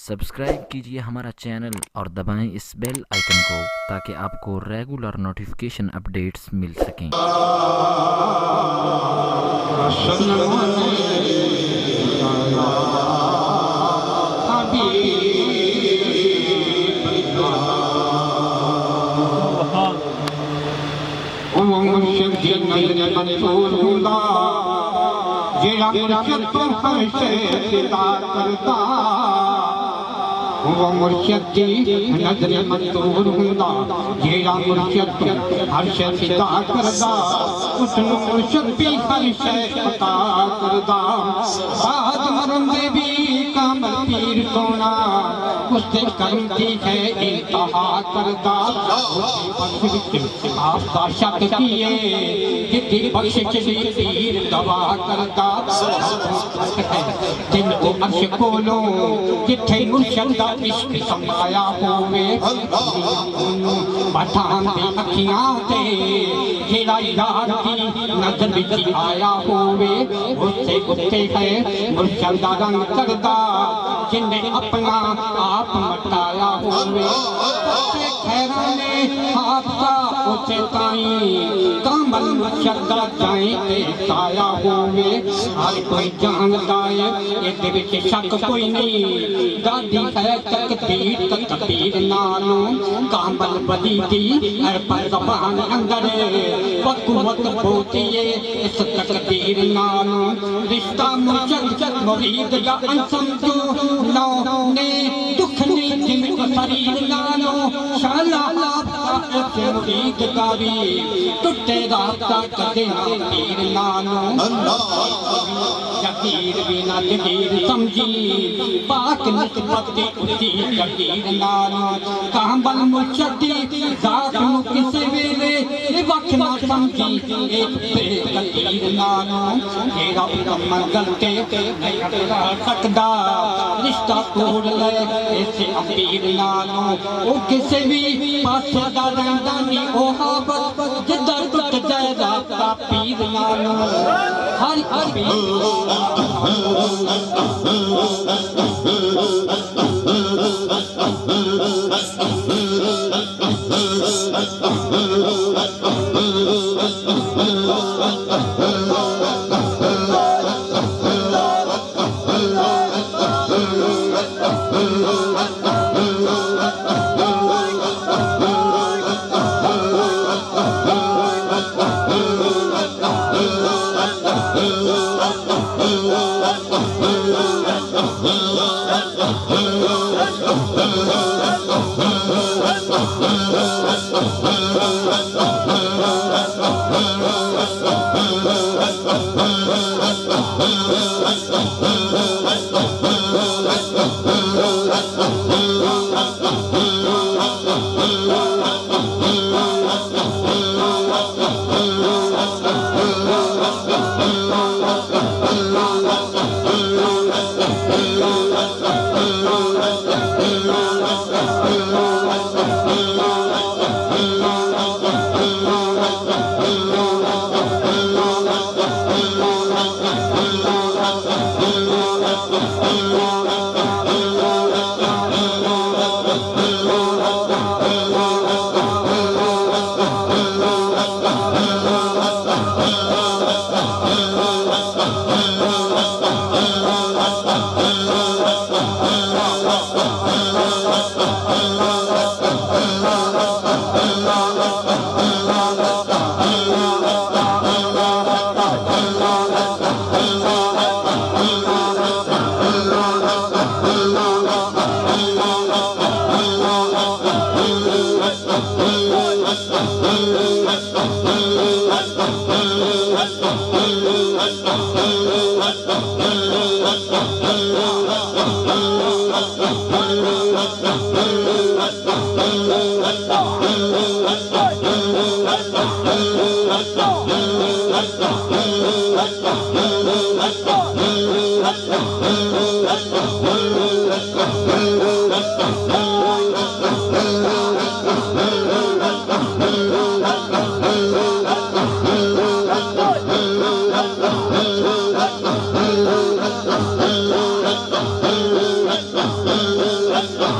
Subscribe कीजिए हमारा channel और दबाएं इस बेल आइकन को ताकि आपको रेगुलर नोटिफिकेशन अपडेट्स मिल सकें। वो मुर्शिद दी नजर मंसूर हुंदा जेड़ा मुर्शिद हर शै फिदा करदा उसनु मुर्शिद भी हर शै अता करदा बाद मरण दे भी कामल पीर सोना उसते कर्म दी है इंतहा करदा उसकी बख्श विच आपदा शक किए जिद्दी बख्श दी पीर दवा करदा जिन ओ अर्श कोलो जिथे मुर्शिद दा इश्क समाया होवे पठान दी अखियां ते जेड़ा यार दी नजर विच आया होवे उससे उत्ते है मुर्शिद दा रंग करदा जिन्ने अपना आप मटाया होवे ते खैरा ने आपका उसे ताई कामल मुर्शिद दा जाए ते साया होवे हर कोई जानदा है इहदे विच शक कोई नहीं दादी है तकदीर नालों कामल बदी दी हर पर ज़बान अंदर वक़्त होती है इस तकदीर नालों रिश्ता मुर्शिद मुरीद दा अनसमझो नो ने दुख ने जिनको शरीर नालों शाला इस मुरीद दा भी टुटे रास्ता कदे ना पीर नालों जगीर बिना जगीर समझी पाक निस्बत उसी जगीर नालों कामल मुर्शिद ज़ात नूं किसे वेले वक्त ना समझी एक बेकदीर नालों जेड़ा मंगल ते सकदा रिश्ता तोड़ ले इस अमीर नालों ओ किसे भी पासे दा रहिंदा नहीं ओ हाबत जिधर टुट जाए रास्ता पीर नालों हर Let's go.